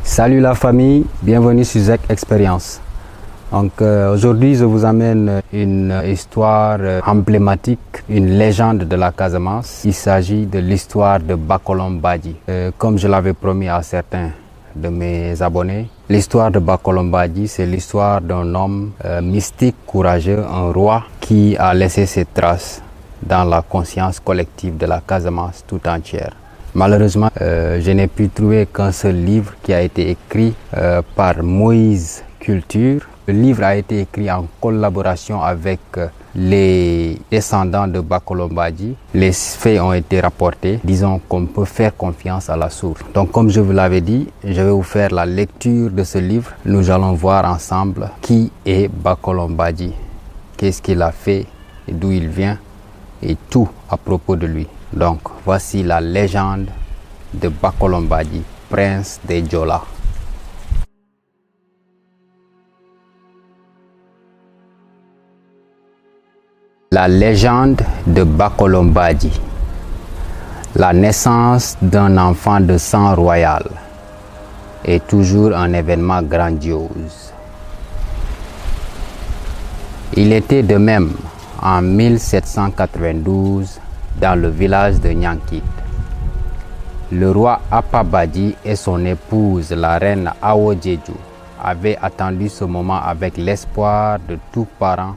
Salut la famille, bienvenue sur ZEC Expérience. Donc aujourd'hui je vous amène une histoire emblématique, une légende de la Casamance. Il s'agit de l'histoire de Bakolom Badji. Comme je l'avais promis à certains de mes abonnés, l'histoire de Bakolom Badji, c'est l'histoire d'un homme mystique, courageux, un roi qui a laissé ses traces dans la conscience collective de la Casamance tout entière. Malheureusement, je n'ai pu trouver qu'un seul livre qui a été écrit par Moïse Culture. Le livre a été écrit en collaboration avec les descendants de Bakolom Badji. Les faits ont été rapportés. Disons qu'on peut faire confiance à la source. Donc comme je vous l'avais dit, je vais vous faire la lecture de ce livre. Nous allons voir ensemble qui est Bakolom Badji, qu'est-ce qu'il a fait, d'où il vient et tout à propos de lui. Donc voici la légende de Bakolom Badji, prince des Diola. La légende de Bakolom Badji. La naissance d'un enfant de sang royal est toujours un événement grandiose. Il était de même en 1792 dans le village de Nyankit. Le roi Appa Badji et son épouse, la reine Awo Djedju, avaient attendu ce moment avec l'espoir de tout parent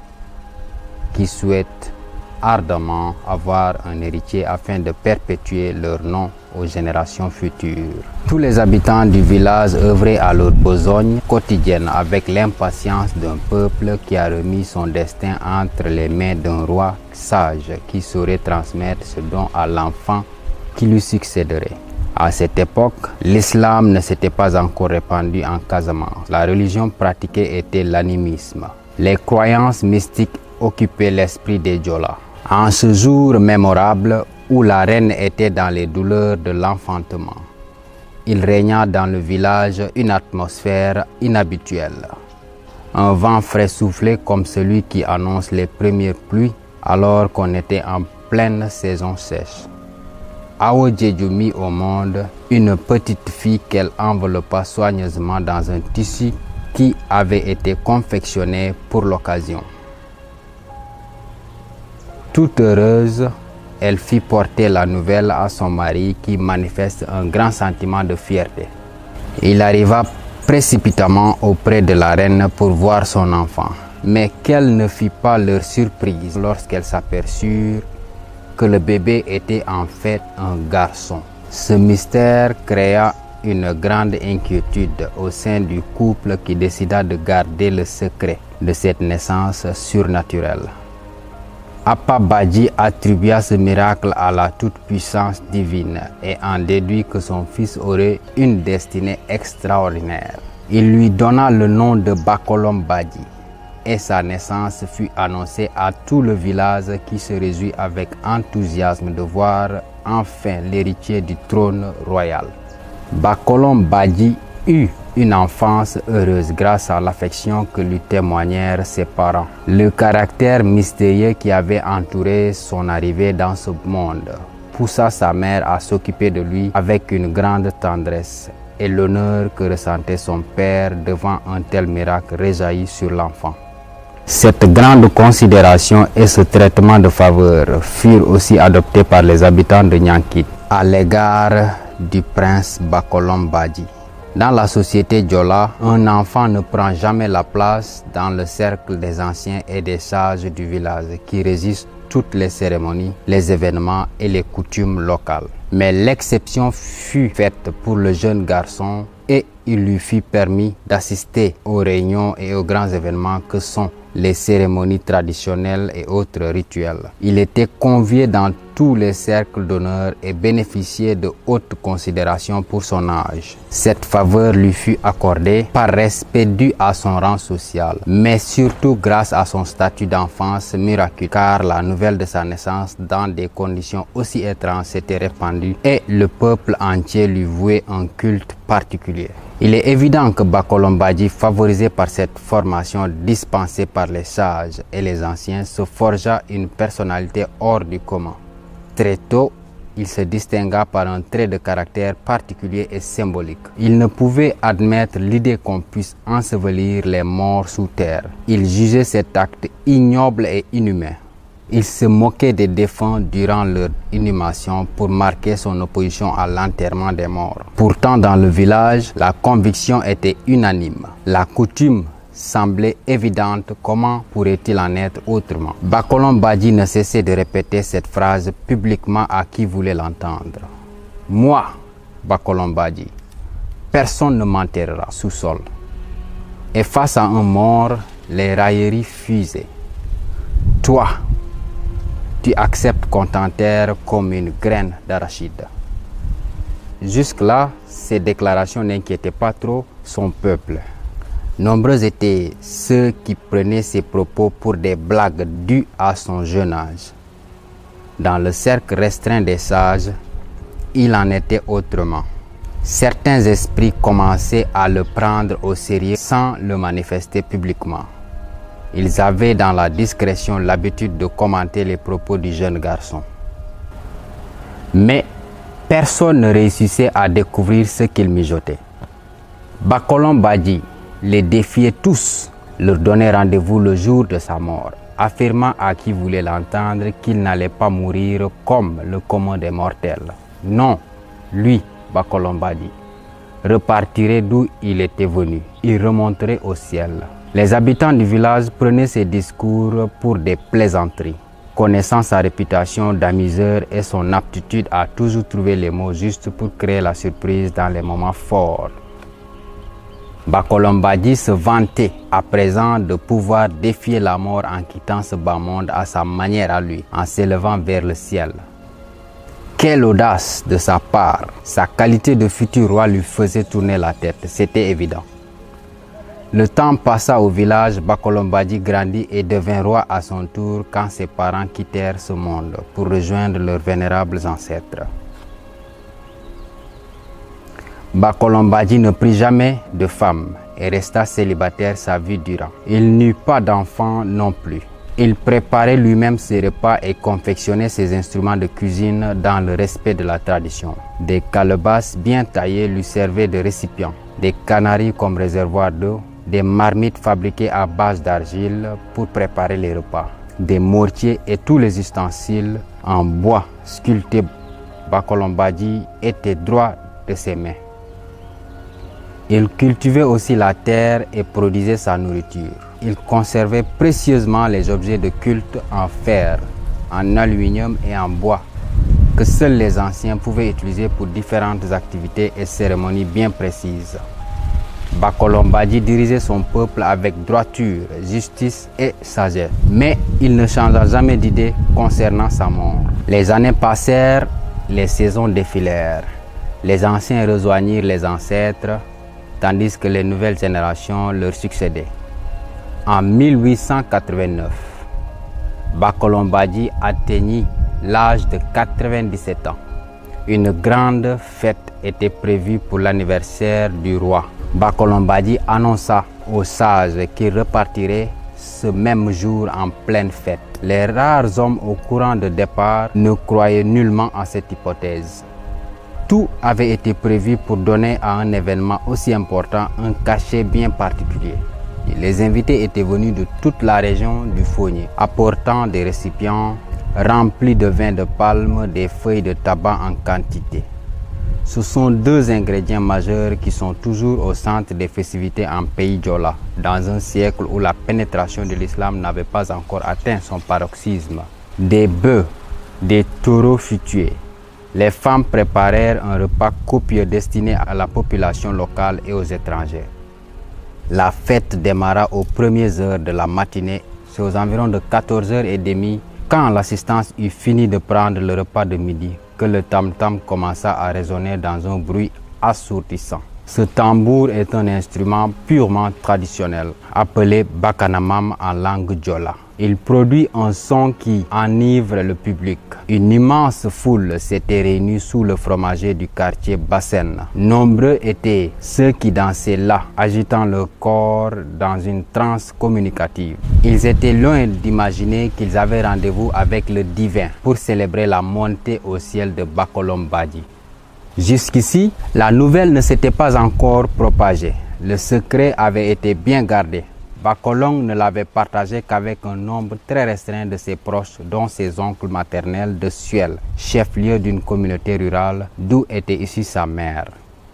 qui souhaite ardemment avoir un héritier afin de perpétuer leur nom aux générations futures. Tous les habitants du village œuvraient à leur besogne quotidienne avec l'impatience d'un peuple qui a remis son destin entre les mains d'un roi sage qui saurait transmettre ce don à l'enfant qui lui succéderait. À cette époque, l'islam ne s'était pas encore répandu en Casamance. La religion pratiquée était l'animisme. Les croyances mystiques occupaient l'esprit des Diola. En ce jour mémorable où la reine était dans les douleurs de l'enfantement, il régna dans le village une atmosphère inhabituelle. Un vent frais soufflait comme celui qui annonce les premières pluies alors qu'on était en pleine saison sèche. Awo Djedju mit au monde une petite fille qu'elle enveloppa soigneusement dans un tissu qui avait été confectionné pour l'occasion. Toute heureuse, elle fit porter la nouvelle à son mari qui manifeste un grand sentiment de fierté. Il arriva précipitamment auprès de la reine pour voir son enfant. Mais quelle ne fut pas leur surprise lorsqu'elles s'aperçurent que le bébé était en fait un garçon. Ce mystère créa une grande inquiétude au sein du couple qui décida de garder le secret de cette naissance surnaturelle. Appa Badji attribua ce miracle à la toute-puissance divine et en déduit que son fils aurait une destinée extraordinaire. Il lui donna le nom de Bakolom Badji et sa naissance fut annoncée à tout le village qui se réjouit avec enthousiasme de voir enfin l'héritier du trône royal. Bakolom Badji eut une enfance heureuse grâce à l'affection que lui témoignèrent ses parents. Le caractère mystérieux qui avait entouré son arrivée dans ce monde poussa sa mère à s'occuper de lui avec une grande tendresse et l'honneur que ressentait son père devant un tel miracle réjaillit sur l'enfant. Cette grande considération et ce traitement de faveur furent aussi adoptés par les habitants de Nyankit à l'égard du prince Bakolom Badji. Dans la société Diola, un enfant ne prend jamais la place dans le cercle des anciens et des sages du village qui régissent toutes les cérémonies, les événements et les coutumes locales. Mais l'exception fut faite pour le jeune garçon et il lui fut permis d'assister aux réunions et aux grands événements que sont les cérémonies traditionnelles et autres rituels. Il était convié dans tous les cercles d'honneur et bénéficiait de hautes considérations pour son âge. Cette faveur lui fut accordée par respect dû à son rang social, mais surtout grâce à son statut d'enfance miraculeux, car la nouvelle de sa naissance dans des conditions aussi étranges s'était répandue et le peuple entier lui vouait un culte particulier. Il est évident que Bakolom Badji, favorisé par cette formation dispensée par les sages et les anciens, se forgea une personnalité hors du commun. Très tôt, il se distingua par un trait de caractère particulier et symbolique. Il ne pouvait admettre l'idée qu'on puisse ensevelir les morts sous terre. Il jugeait cet acte ignoble et inhumain. Il se moquait des défunts durant leur inhumation pour marquer son opposition à l'enterrement des morts. Pourtant, dans le village, la conviction était unanime. La coutume semblait évidente, comment pourrait-il en être autrement? Bakolom Badji ne cessait de répéter cette phrase publiquement à qui voulait l'entendre. Moi, Bakolom Badji, personne ne m'enterrera sous sol. Et face à un mort, les railleries fusaient. Toi, tu acceptes qu'on t'enterre comme une graine d'arachide. Jusque-là, ces déclarations n'inquiétaient pas trop son peuple. Nombreux étaient ceux qui prenaient ses propos pour des blagues dues à son jeune âge. Dans le cercle restreint des sages, il en était autrement. Certains esprits commençaient à le prendre au sérieux sans le manifester publiquement. Ils avaient dans la discrétion l'habitude de commenter les propos du jeune garçon. Mais personne ne réussissait à découvrir ce qu'il mijotait. Bakolom Badji les défiait tous, leur donnait rendez-vous le jour de sa mort, affirmant à qui voulait l'entendre qu'il n'allait pas mourir comme le commun des mortels. Non, lui, Bakolom Badji, repartirait d'où il était venu. Il remonterait au ciel. Les habitants du village prenaient ses discours pour des plaisanteries. Connaissant sa réputation d'amuseur et son aptitude à toujours trouver les mots justes pour créer la surprise dans les moments forts, Bakolom Badji se vantait à présent de pouvoir défier la mort en quittant ce bas monde à sa manière à lui, en s'élevant vers le ciel. Quelle audace de sa part! Sa qualité de futur roi lui faisait tourner la tête, c'était évident. Le temps passa au village, Bakolom Badji grandit et devint roi à son tour quand ses parents quittèrent ce monde pour rejoindre leurs vénérables ancêtres. Bakolom Badji ne prit jamais de femme et resta célibataire sa vie durant. Il n'eut pas d'enfants non plus. Il préparait lui-même ses repas et confectionnait ses instruments de cuisine dans le respect de la tradition. Des calebasses bien taillées lui servaient de récipients, des canaries comme réservoir d'eau, des marmites fabriquées à base d'argile pour préparer les repas, des mortiers et tous les ustensiles en bois sculptés. Bakolom Badji était droit de ses mains. Il cultivait aussi la terre et produisait sa nourriture. Il conservait précieusement les objets de culte en fer, en aluminium et en bois, que seuls les anciens pouvaient utiliser pour différentes activités et cérémonies bien précises. Bakolom Badji dirigeait son peuple avec droiture, justice et sagesse. Mais il ne changea jamais d'idée concernant sa mort. Les années passèrent, les saisons défilèrent. Les anciens rejoignirent les ancêtres, tandis que les nouvelles générations leur succédaient. En 1889, Bakolom Badji atteignit l'âge de 97 ans. Une grande fête était prévue pour l'anniversaire du roi. Bakolom Badji annonça aux sages qu'il repartirait ce même jour en pleine fête. Les rares hommes au courant de départ ne croyaient nullement à cette hypothèse. Tout avait été prévu pour donner à un événement aussi important un cachet bien particulier. Les invités étaient venus de toute la région du Fogné, apportant des récipients remplis de vin de palme, des feuilles de tabac en quantité. Ce sont deux ingrédients majeurs qui sont toujours au centre des festivités en pays Djola, dans un siècle où la pénétration de l'islam n'avait pas encore atteint son paroxysme. Des bœufs, des taureaux fut tués. Les femmes préparèrent un repas copieux destiné à la population locale et aux étrangers. La fête démarra aux premières heures de la matinée, c'est aux environs de 14h30, quand l'assistance eut fini de prendre le repas de midi, que le tam-tam commença à résonner dans un bruit assourdissant. Ce tambour est un instrument purement traditionnel, appelé Bakanamam en langue Djola. Il produit un son qui enivre le public. Une immense foule s'était réunie sous le fromager du quartier Bassène. Nombreux étaient ceux qui dansaient là, agitant leur corps dans une transe communicative. Ils étaient loin d'imaginer qu'ils avaient rendez-vous avec le divin pour célébrer la montée au ciel de Bakolom Badji. Jusqu'ici, la nouvelle ne s'était pas encore propagée. Le secret avait été bien gardé. Bakolong ne l'avait partagé qu'avec un nombre très restreint de ses proches, dont ses oncles maternels de Suel, chef-lieu d'une communauté rurale d'où était issue sa mère.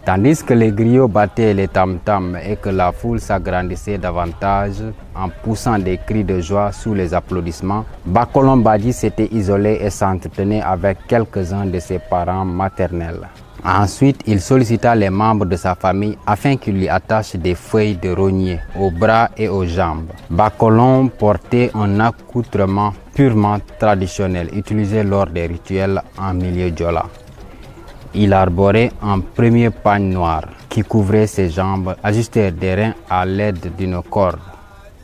Tandis que les griots battaient les tam-tams et que la foule s'agrandissait davantage en poussant des cris de joie sous les applaudissements, Bakolom Badji s'était isolé et s'entretenait avec quelques-uns de ses parents maternels. Ensuite, il sollicita les membres de sa famille afin qu'ils lui attachent des feuilles de rognier aux bras et aux jambes. Bakolom portait un accoutrement purement traditionnel utilisé lors des rituels en milieu diola. Il arborait un premier pagne noir qui couvrait ses jambes ajusté des reins à l'aide d'une corde.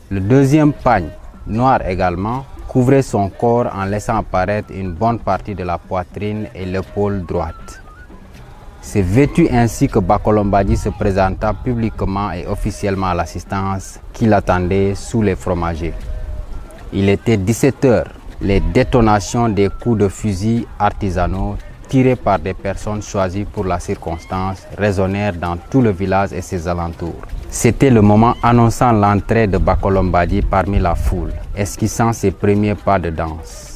Le deuxième pagne, noir également, couvrait son corps en laissant apparaître une bonne partie de la poitrine et l'épaule droite. C'est vêtu ainsi que Bakolom Badji se présenta publiquement et officiellement à l'assistance qui l'attendait sous les fromagers. Il était 17 h. Les détonations des coups de fusil artisanaux tirés par des personnes choisies pour la circonstance résonnèrent dans tout le village et ses alentours. C'était le moment annonçant l'entrée de Bakolom Badji parmi la foule, esquissant ses premiers pas de danse.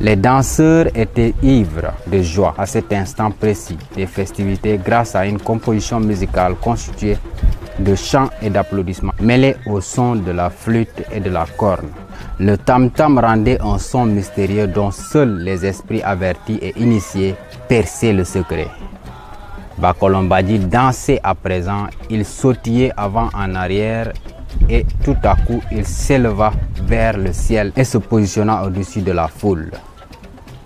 Les danseurs étaient ivres de joie à cet instant précis des festivités grâce à une composition musicale constituée de chants et d'applaudissements mêlés au son de la flûte et de la corne. Le tam-tam rendait un son mystérieux dont seuls les esprits avertis et initiés perçaient le secret. Bakolom Badji dansait à présent, il sautillait avant en arrière et tout à coup il s'éleva vers le ciel et se positionna au-dessus de la foule.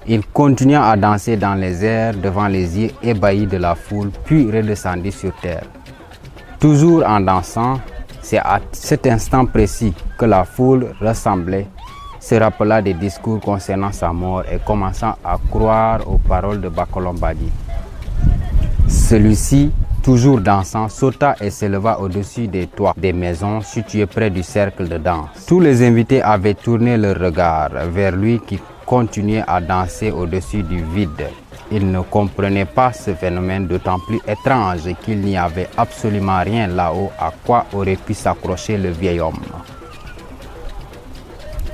Il continua à danser dans les airs devant les yeux ébahis de la foule, puis redescendit sur terre. Toujours en dansant, c'est à cet instant précis que la foule rassemblée se rappela des discours concernant sa mort et commença à croire aux paroles de Bakolom Badji. Celui-ci, toujours dansant, sauta et s'éleva au-dessus des toits des maisons situées près du cercle de danse. Tous les invités avaient tourné leur regard vers lui qui continuait à danser au-dessus du vide. Ils ne comprenaient pas ce phénomène d'autant plus étrange qu'il n'y avait absolument rien là-haut à quoi aurait pu s'accrocher le vieil homme.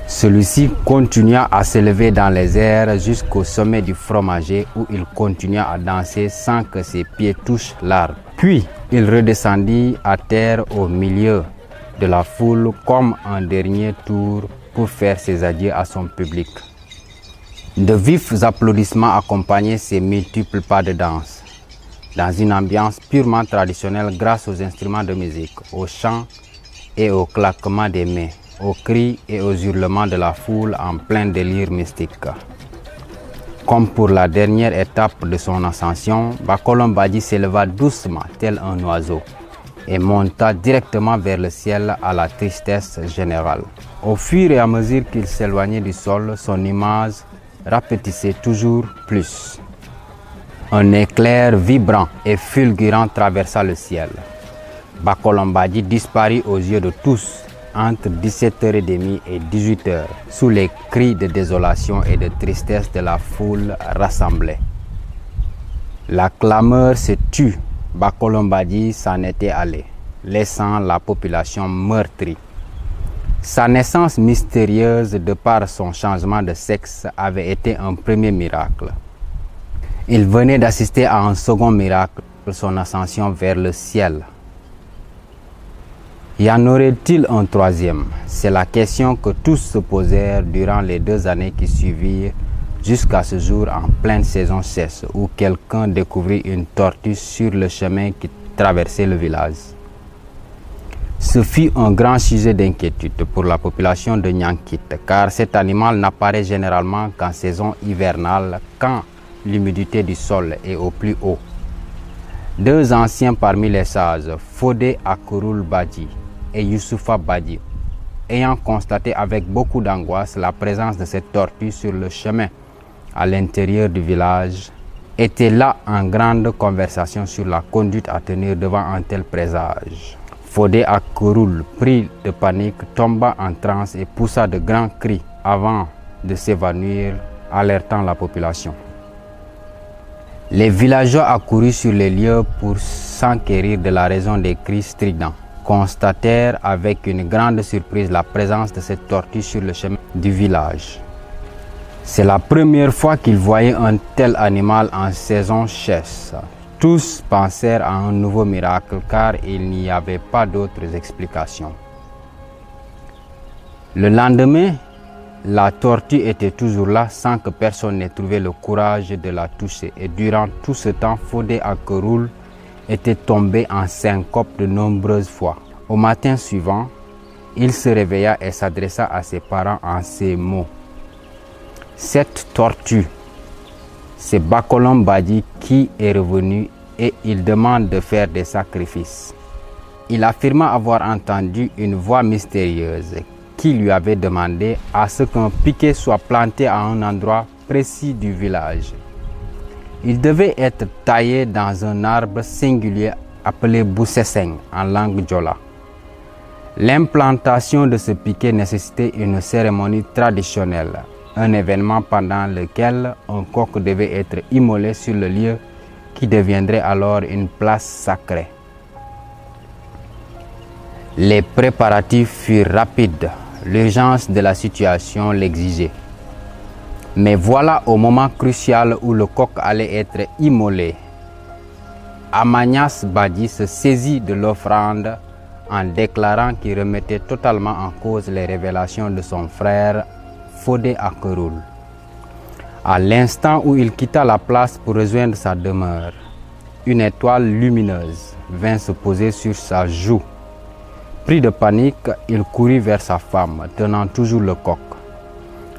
Celui-ci continua à s'élever dans les airs jusqu'au sommet du fromager où il continua à danser sans que ses pieds touchent l'arbre. Puis, il redescendit à terre au milieu de la foule comme un dernier tour pour faire ses adieux à son public. De vifs applaudissements accompagnaient ces multiples pas de danse, dans une ambiance purement traditionnelle grâce aux instruments de musique, aux chants et aux claquements des mains, aux cris et aux hurlements de la foule en plein délire mystique. Comme pour la dernière étape de son ascension, Bakolom Badji s'éleva doucement tel un oiseau et monta directement vers le ciel à la tristesse générale. Au fur et à mesure qu'il s'éloignait du sol, son image rapetissait toujours plus. Un éclair vibrant et fulgurant traversa le ciel. Bakolom Badji disparut aux yeux de tous entre 17h30 et 18h sous les cris de désolation et de tristesse de la foule rassemblée. La clameur se tut. Bakolom Badji s'en était allé, laissant la population meurtrie. Sa naissance mystérieuse de par son changement de sexe avait été un premier miracle. Il venait d'assister à un second miracle, son ascension vers le ciel. Y en aurait-il un troisième? C'est la question que tous se posèrent durant les 2 années qui suivirent jusqu'à ce jour en pleine saison sèche où quelqu'un découvrit une tortue sur le chemin qui traversait le village. Ce fut un grand sujet d'inquiétude pour la population de Nyankit, car cet animal n'apparaît généralement qu'en saison hivernale, quand l'humidité du sol est au plus haut. 2 anciens parmi les sages, Fodé Akurul Badji et Youssoufa Badji, ayant constaté avec beaucoup d'angoisse la présence de cette tortue sur le chemin à l'intérieur du village, était là en grande conversation sur la conduite à tenir devant un tel présage. Fodé Akeroul, pris de panique, tomba en transe et poussa de grands cris avant de s'évanouir, alertant la population. Les villageois accourus sur les lieux pour s'enquérir de la raison des cris stridents constatèrent avec une grande surprise la présence de cette tortue sur le chemin du village. C'est la première fois qu'ils voyaient un tel animal en saison sèche. Tous pensèrent à un nouveau miracle car il n'y avait pas d'autres explications. Le lendemain, la tortue était toujours là sans que personne n'ait trouvé le courage de la toucher. Et durant tout ce temps, Fodé Akeroul était tombé en syncope de nombreuses fois. Au matin suivant, il se réveilla et s'adressa à ses parents en ces mots. Cette tortue, c'est Bakolom Badji qui est revenu et il demande de faire des sacrifices. Il affirma avoir entendu une voix mystérieuse qui lui avait demandé à ce qu'un piquet soit planté à un endroit précis du village. Il devait être taillé dans un arbre singulier appelé Boussesseng en langue djola. L'implantation de ce piquet nécessitait une cérémonie traditionnelle, un événement pendant lequel un coq devait être immolé sur le lieu qui deviendrait alors une place sacrée. Les préparatifs furent rapides, l'urgence de la situation l'exigeait. Mais voilà au moment crucial où le coq allait être immolé. Amagnas Badji se saisit de l'offrande en déclarant qu'il remettait totalement en cause les révélations de son frère Fodé Akeroul. À l'instant où il quitta la place pour rejoindre sa demeure, une étoile lumineuse vint se poser sur sa joue. Pris de panique, il courut vers sa femme, tenant toujours le coq.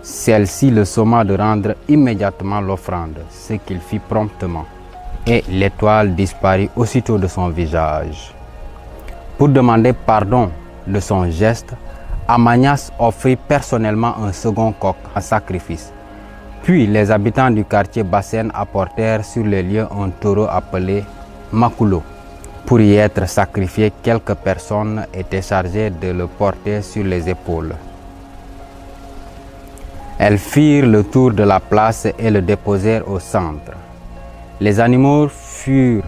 Celle-ci le somma de rendre immédiatement l'offrande, ce qu'il fit promptement, et l'étoile disparut aussitôt de son visage. Pour demander pardon de son geste, Amagnas offrit personnellement un second coq en sacrifice. Puis les habitants du quartier Bassène apportèrent sur les lieux un taureau appelé Makulo. Pour y être sacrifié, quelques personnes étaient chargées de le porter sur les épaules. Elles firent le tour de la place et le déposèrent au centre. Les animaux furent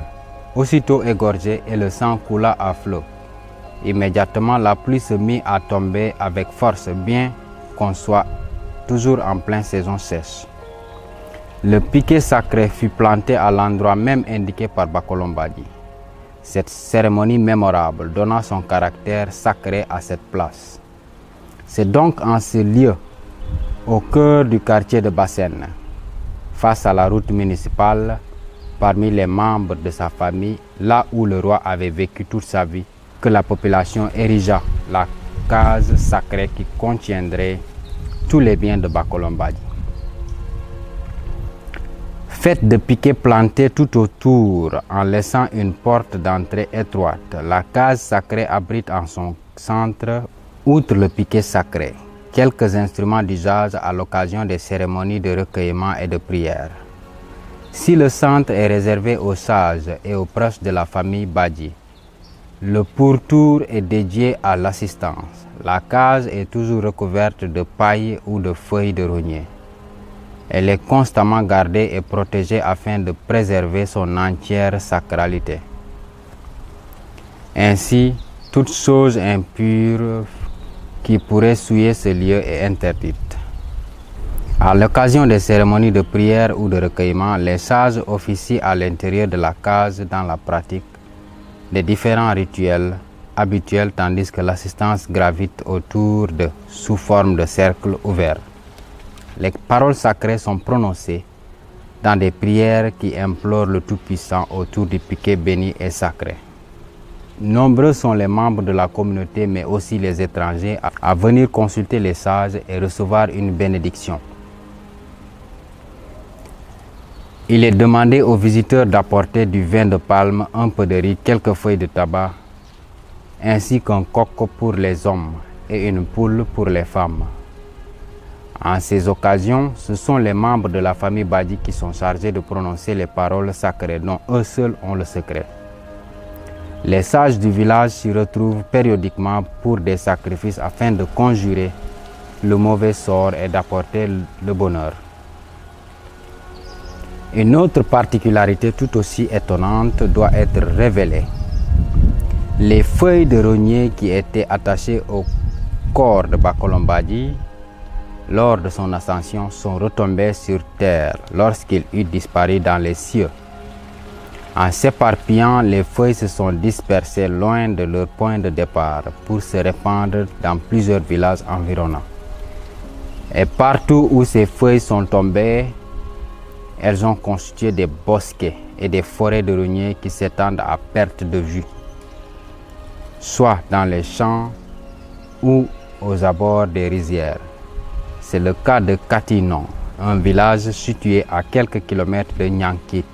aussitôt égorgés et le sang coula à flot. Immédiatement, la pluie se mit à tomber avec force, bien qu'on soit toujours en pleine saison sèche. Le piquet sacré fut planté à l'endroit même indiqué par Bakolom Badji. Cette cérémonie mémorable donna son caractère sacré à cette place. C'est donc en ce lieu, au cœur du quartier de Bassène, face à la route municipale, parmi les membres de sa famille, là où le roi avait vécu toute sa vie, que la population érigea la case sacrée qui contiendrait tous les biens de Bakolom Badji. Faite de piquets plantés tout autour en laissant une porte d'entrée étroite, la case sacrée abrite en son centre, outre le piquet sacré, quelques instruments d'usage à l'occasion des cérémonies de recueillement et de prière. Si le centre est réservé aux sages et aux proches de la famille Badji, le pourtour est dédié à l'assistance. La case est toujours recouverte de paille ou de feuilles de rognier. Elle est constamment gardée et protégée afin de préserver son entière sacralité. Ainsi, toute chose impure qui pourrait souiller ce lieu est interdite. À l'occasion des cérémonies de prière ou de recueillement, les sages officient à l'intérieur de la case dans la pratique des différents rituels habituels, tandis que l'assistance gravite autour d'eux sous forme de cercle ouvert. Les paroles sacrées sont prononcées dans des prières qui implorent le Tout-Puissant autour du piquet béni et sacré. Nombreux sont les membres de la communauté, mais aussi les étrangers, à venir consulter les sages et recevoir une bénédiction. Il est demandé aux visiteurs d'apporter du vin de palme, un peu de riz, quelques feuilles de tabac, ainsi qu'un coq pour les hommes et une poule pour les femmes. En ces occasions, ce sont les membres de la famille Badji qui sont chargés de prononcer les paroles sacrées dont eux seuls ont le secret. Les sages du village s'y retrouvent périodiquement pour des sacrifices afin de conjurer le mauvais sort et d'apporter le bonheur. Une autre particularité tout aussi étonnante doit être révélée. Les feuilles de rognier qui étaient attachées au corps de Bakolom Badji lors de son ascension sont retombées sur terre lorsqu'il eut disparu dans les cieux. En s'éparpillant, les feuilles se sont dispersées loin de leur point de départ pour se répandre dans plusieurs villages environnants. Et partout où ces feuilles sont tombées, elles ont constitué des bosquets et des forêts de rogniers qui s'étendent à perte de vue, soit dans les champs ou aux abords des rizières. C'est le cas de Katinon, un village situé à quelques kilomètres de Niankit.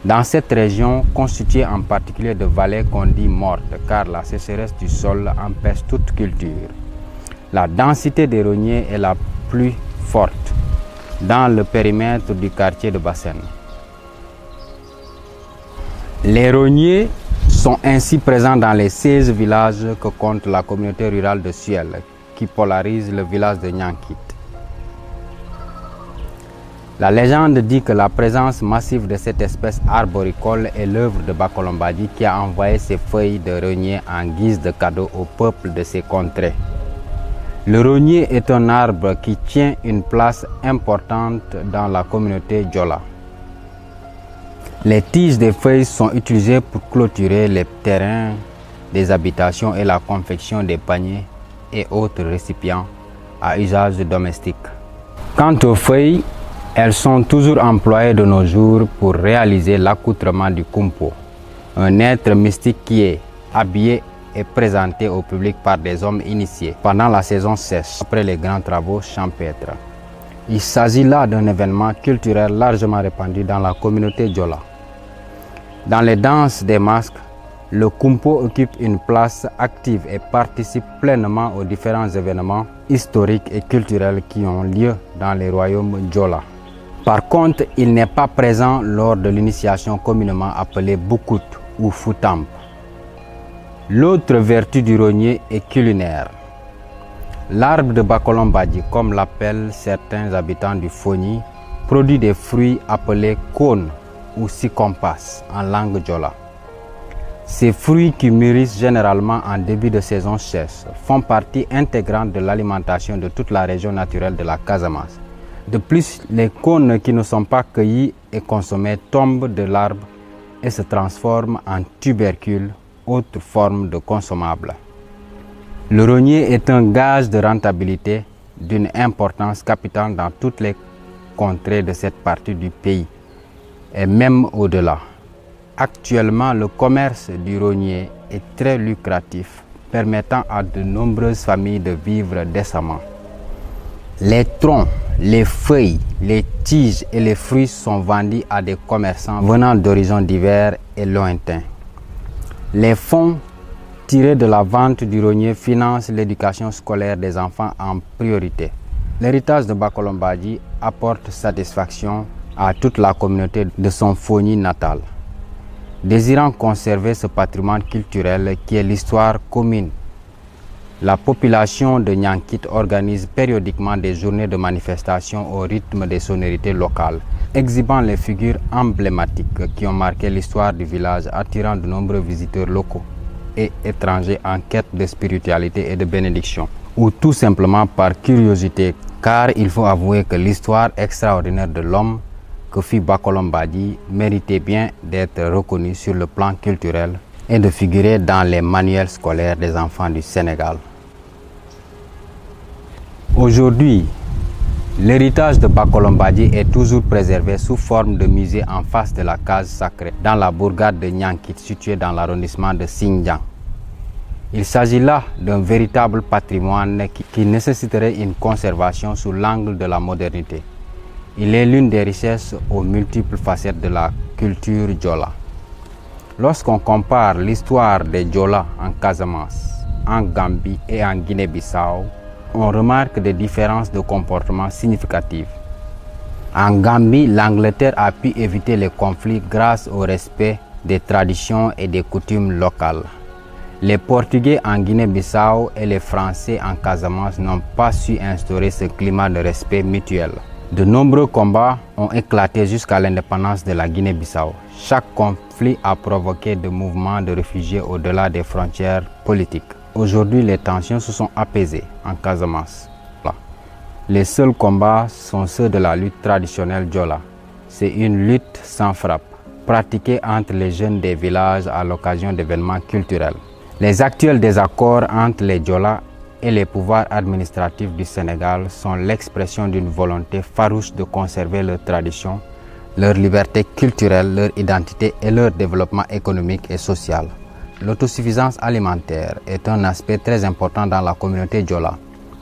Dans cette région, constituée en particulier de vallées qu'on dit mortes, car la sécheresse du sol empêche toute culture, la densité des rogniers est la plus forte dans le périmètre du quartier de Bassène. Les rogniers sont ainsi présents dans les 16 villages que compte la communauté rurale de Suel, qui polarise le village de Niankit. La légende dit que la présence massive de cette espèce arboricole est l'œuvre de Bakolom Badji qui a envoyé ses feuilles de rognier en guise de cadeau au peuple de ces contrées. Le rognier est un arbre qui tient une place importante dans la communauté Diola. Les tiges des feuilles sont utilisées pour clôturer les terrains des habitations et la confection des paniers et autres récipients à usage domestique. Quant aux feuilles, elles sont toujours employées de nos jours pour réaliser l'accoutrement du kumpo, un être mystique qui est habillé et présenté au public par des hommes initiés pendant la saison sèche, après les grands travaux champêtres. Il s'agit là d'un événement culturel largement répandu dans la communauté Diola. Dans les danses des masques, le kumpo occupe une place active et participe pleinement aux différents événements historiques et culturels qui ont lieu dans les royaumes Diola. Par contre, il n'est pas présent lors de l'initiation communément appelée Boukout ou Foutamp. L'autre vertu du rognier est culinaire. L'arbre de Bakolom Badji, comme l'appellent certains habitants du Fogny, produit des fruits appelés cônes ou sikompas en langue Diola. Ces fruits qui mûrissent généralement en début de saison sèche font partie intégrante de l'alimentation de toute la région naturelle de la Casamance. De plus, les cônes qui ne sont pas cueillis et consommés tombent de l'arbre et se transforment en tubercules, autre forme de consommable. Le rognier est un gage de rentabilité d'une importance capitale dans toutes les contrées de cette partie du pays et même au-delà. Actuellement, le commerce du rognier est très lucratif, permettant à de nombreuses familles de vivre décemment. Les troncs, les feuilles, les tiges et les fruits sont vendus à des commerçants venant d'horizons divers et lointains. Les fonds tirés de la vente du rognier financent l'éducation scolaire des enfants en priorité. L'héritage de Bakolom Badji apporte satisfaction à toute la communauté de son Fogny natal. Désirant conserver ce patrimoine culturel qui est l'histoire commune, la population de Niankit organise périodiquement des journées de manifestation au rythme des sonorités locales, exhibant les figures emblématiques qui ont marqué l'histoire du village, attirant de nombreux visiteurs locaux et étrangers en quête de spiritualité et de bénédiction, ou tout simplement par curiosité, car il faut avouer que l'histoire extraordinaire de l'homme que fit Bakolom Badji méritait bien d'être reconnue sur le plan culturel et de figurer dans les manuels scolaires des enfants du Sénégal. Aujourd'hui, l'héritage de Bakolom Badji est toujours préservé sous forme de musée en face de la case sacrée dans la bourgade de Niankit située dans l'arrondissement de Sindian. Il s'agit là d'un véritable patrimoine qui nécessiterait une conservation sous l'angle de la modernité. Il est l'une des richesses aux multiples facettes de la culture Diola. Lorsqu'on compare l'histoire des Diola en Casamance en Gambie et en Guinée-Bissau, on remarque des différences de comportement significatives. En Gambie, l'Angleterre a pu éviter les conflits grâce au respect des traditions et des coutumes locales. Les Portugais en Guinée-Bissau et les Français en Casamance n'ont pas su instaurer ce climat de respect mutuel. De nombreux combats ont éclaté jusqu'à l'indépendance de la Guinée-Bissau. Chaque conflit a provoqué des mouvements de réfugiés au-delà des frontières politiques. Aujourd'hui, les tensions se sont apaisées en Casamance. Les seuls combats sont ceux de la lutte traditionnelle Diola. C'est une lutte sans frappe, pratiquée entre les jeunes des villages à l'occasion d'événements culturels. Les actuels désaccords entre les Diola et les pouvoirs administratifs du Sénégal sont l'expression d'une volonté farouche de conserver leurs traditions, leur liberté culturelle, leur identité et leur développement économique et social. L'autosuffisance alimentaire est un aspect très important dans la communauté Diola.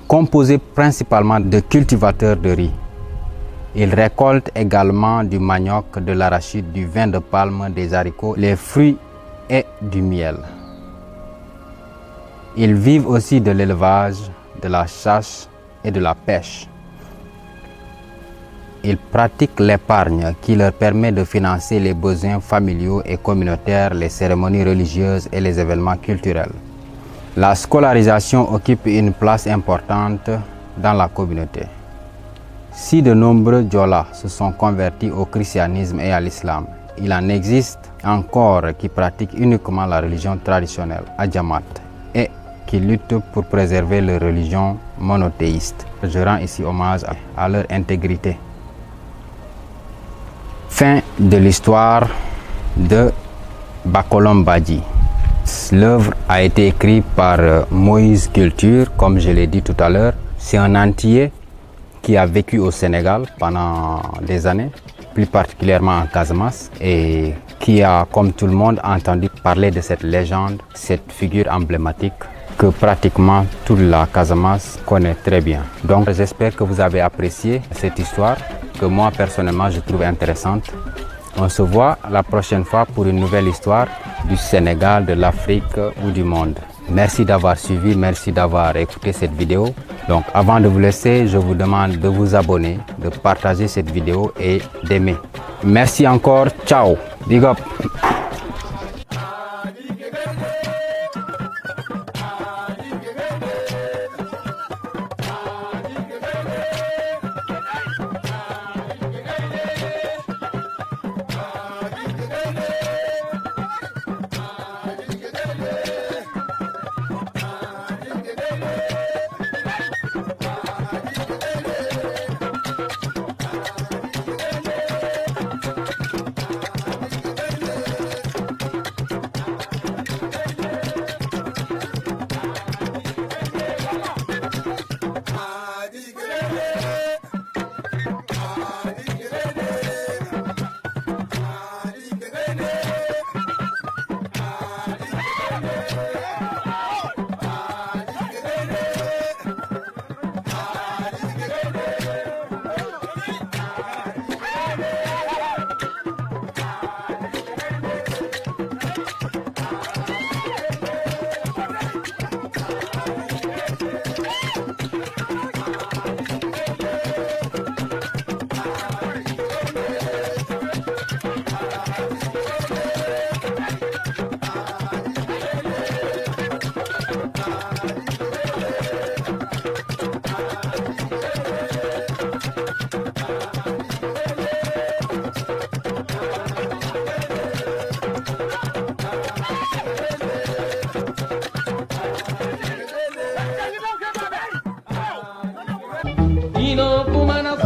Composé principalement de cultivateurs de riz. Ils récoltent également du manioc, de l'arachide, du vin de palme, des haricots, les fruits et du miel. Ils vivent aussi de l'élevage, de la chasse et de la pêche. Ils pratiquent l'épargne qui leur permet de financer les besoins familiaux et communautaires, les cérémonies religieuses et les événements culturels. La scolarisation occupe une place importante dans la communauté. Si de nombreux Diola se sont convertis au christianisme et à l'islam, il en existe encore qui pratiquent uniquement la religion traditionnelle, Adjamat, et qui luttent pour préserver leur religion monothéiste. Je rends ici hommage à leur intégrité. Fin de l'histoire de Bakolom Badji. L'œuvre a été écrite par Moïse Culture, comme je l'ai dit tout à l'heure. C'est un Antillais qui a vécu au Sénégal pendant des années, plus particulièrement en Casamance, et qui a, comme tout le monde, entendu parler de cette légende, cette figure emblématique que pratiquement toute la Casamance connaît très bien. Donc j'espère que vous avez apprécié cette histoire, que moi personnellement je trouve intéressante. On se voit la prochaine fois pour une nouvelle histoire du Sénégal, de l'Afrique ou du monde. Merci d'avoir suivi, merci d'avoir écouté cette vidéo. Donc avant de vous laisser, je vous demande de vous abonner, de partager cette vidéo et d'aimer. Merci encore, ciao, big up. Ino kumana